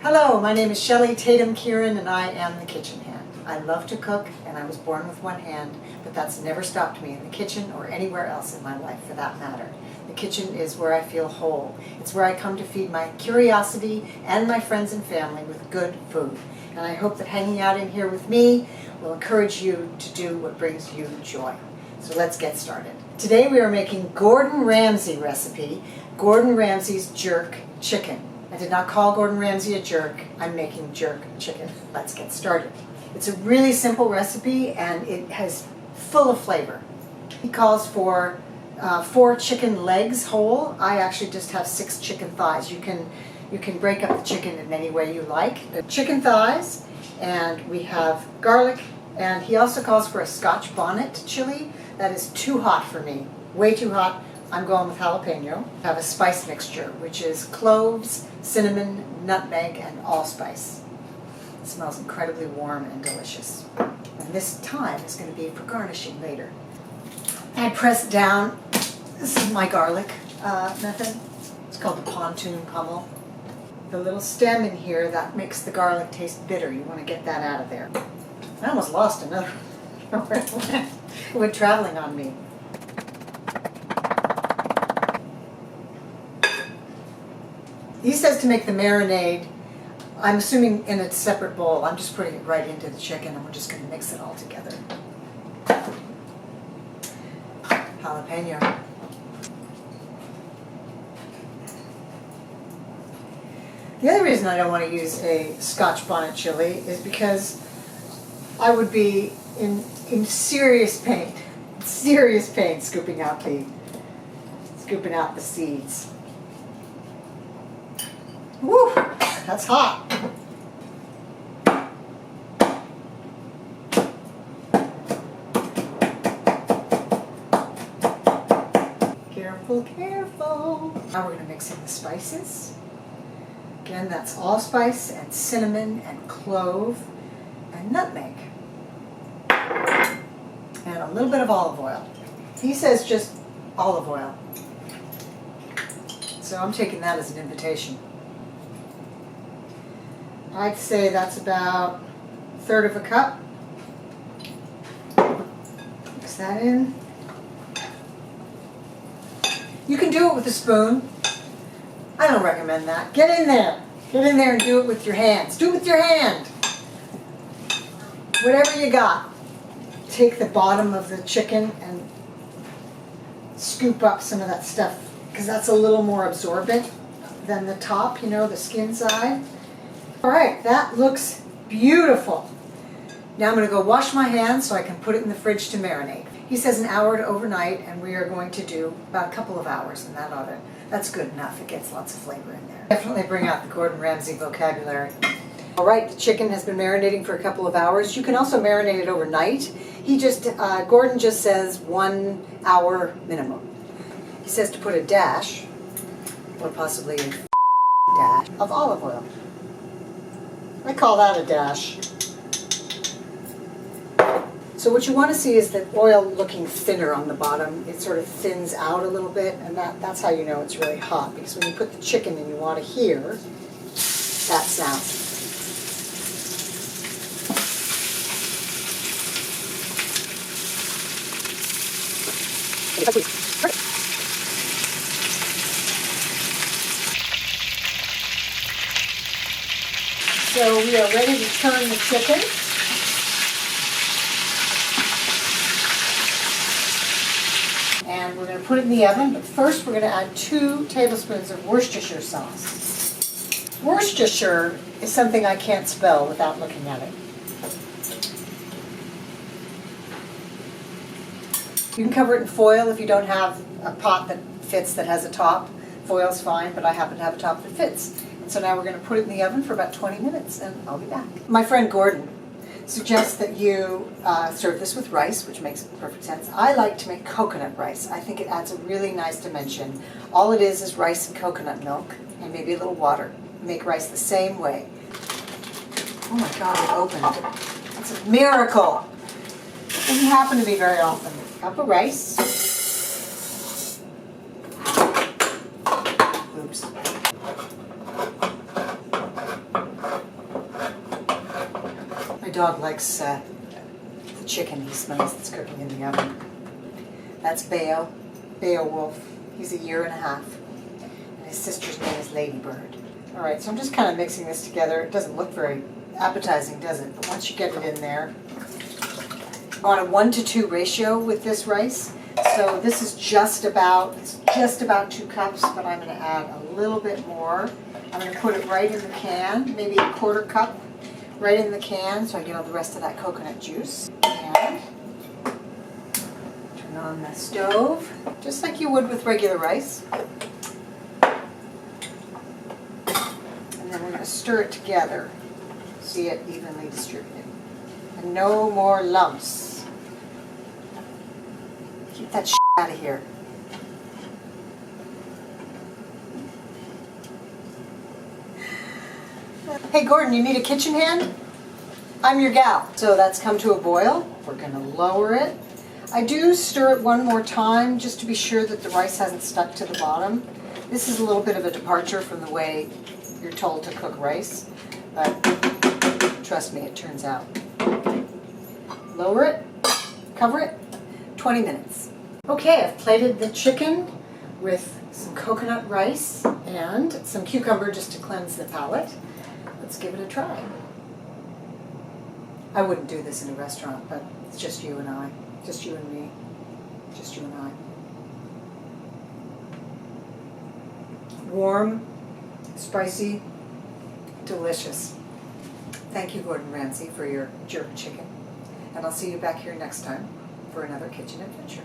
Hello, my name is Shelley Tatum Kieran and I am the kitchen hand. I love to cook and I was born with one hand, but that's never stopped me in the kitchen or anywhere else in my life for that matter. The kitchen is where I feel whole. It's where I come to feed my curiosity and my friends and family with good food. And I hope that hanging out in here with me will encourage you to do what brings you joy. So let's get started. Today we are making Gordon Ramsay recipe, Gordon Ramsay's jerk chicken. I did not call Gordon Ramsay a jerk, I'm making jerk chicken. Let's get started. It's a really simple recipe and it has full of flavor. He calls for 4 chicken legs whole. I actually just have 6 chicken thighs. You can break up the chicken in any way you like. The chicken thighs, and we have garlic, and he also calls for a Scotch bonnet chili. That is too hot for me, way too hot. I'm going with jalapeno. I have a spice mixture, which is cloves, cinnamon, nutmeg, and allspice. It smells incredibly warm and delicious. And this thyme is going to be for garnishing later. I press down, this is my garlic method. It's called the pontoon pummel. The little stem in here, that makes the garlic taste bitter. You want to get that out of there. I almost lost another where it went. It went traveling on me. He says to make the marinade, I'm assuming in a separate bowl. I'm just putting it right into the chicken and we're just going to mix it all together. Jalapeno. The other reason I don't want to use a Scotch bonnet chili is because I would be in serious pain scooping out the seeds. Woo, that's hot. Careful, careful. Now we're going to mix in the spices. Again, that's allspice and cinnamon and clove and nutmeg. And a little bit of olive oil. He says just olive oil. So I'm taking that as an invitation. I'd say that's about 1/3 of a cup. Mix that in. You can do it with a spoon. I don't recommend that. Get in there. Get in there and do it with your hands. Do it with your hand. Whatever you got. Take the bottom of the chicken and scoop up some of that stuff because that's a little more absorbent than the top, you know, the skin side. All right, that looks beautiful. Now I'm going to go wash my hands so I can put it in the fridge to marinate. He says an hour to overnight, and we are going to do about a couple of hours, and that's good enough. It gets lots of flavor in there. Definitely bring out the Gordon Ramsay vocabulary. All right, the chicken has been marinating for a couple of hours. You can also marinate it overnight. Gordon just says 1 hour minimum. He says to put a dash, or possibly a dash, of olive oil. I call that a dash. So what you want to see is the oil looking thinner on the bottom. It sort of thins out a little bit, and that's how you know it's really hot, because when you put the chicken in, you want to hear that sound. So we are ready to turn the chicken. And we're going to put it in the oven, but first we're going to add 2 tablespoons of Worcestershire sauce. Worcestershire is something I can't spell without looking at it. You can cover it in foil if you don't have a pot that fits that has a top. Foil's fine, but I happen to have a top that fits. And so now we're going to put it in the oven for about 20 minutes, and I'll be back. My friend Gordon suggests that you serve this with rice, which makes perfect sense. I like to make coconut rice. I think it adds a really nice dimension. All it is rice and coconut milk, and maybe a little water. Make rice the same way. Oh my God, it opened. It's a miracle. It doesn't happen to me very often. Cup of rice. Oops. dog likes the chicken. He smells it's cooking in the oven. That's Beowulf. He's 1.5 years. And his sister's name is Ladybird. All right, so I'm just kind of mixing this together. It doesn't look very appetizing, does it? But once you get it in there, I'm on a 1-to-2 ratio with this rice. So this is just about 2 cups, but I'm going to add a little bit more. I'm going to put it right in the can, maybe 1/4 cup right in the can so I get all the rest of that coconut juice. And turn on the stove, just like you would with regular rice. And then we're going to stir it together, see it evenly distributed. And no more lumps. Keep that shit out of here. Hey Gordon, you need a kitchen hand? I'm your gal. So that's come to a boil. We're gonna lower it. I do stir it one more time just to be sure that the rice hasn't stuck to the bottom. This is a little bit of a departure from the way you're told to cook rice, but trust me, it turns out. Lower it, cover it, 20 minutes. Okay, I've plated the chicken with some coconut rice and some cucumber just to cleanse the palate. Let's give it a try. I wouldn't do this in a restaurant, but it's just you and I. Just you and me. Just you and I. Warm, spicy, delicious. Thank you, Gordon Ramsay, for your jerk chicken. And I'll see you back here next time for another kitchen adventure.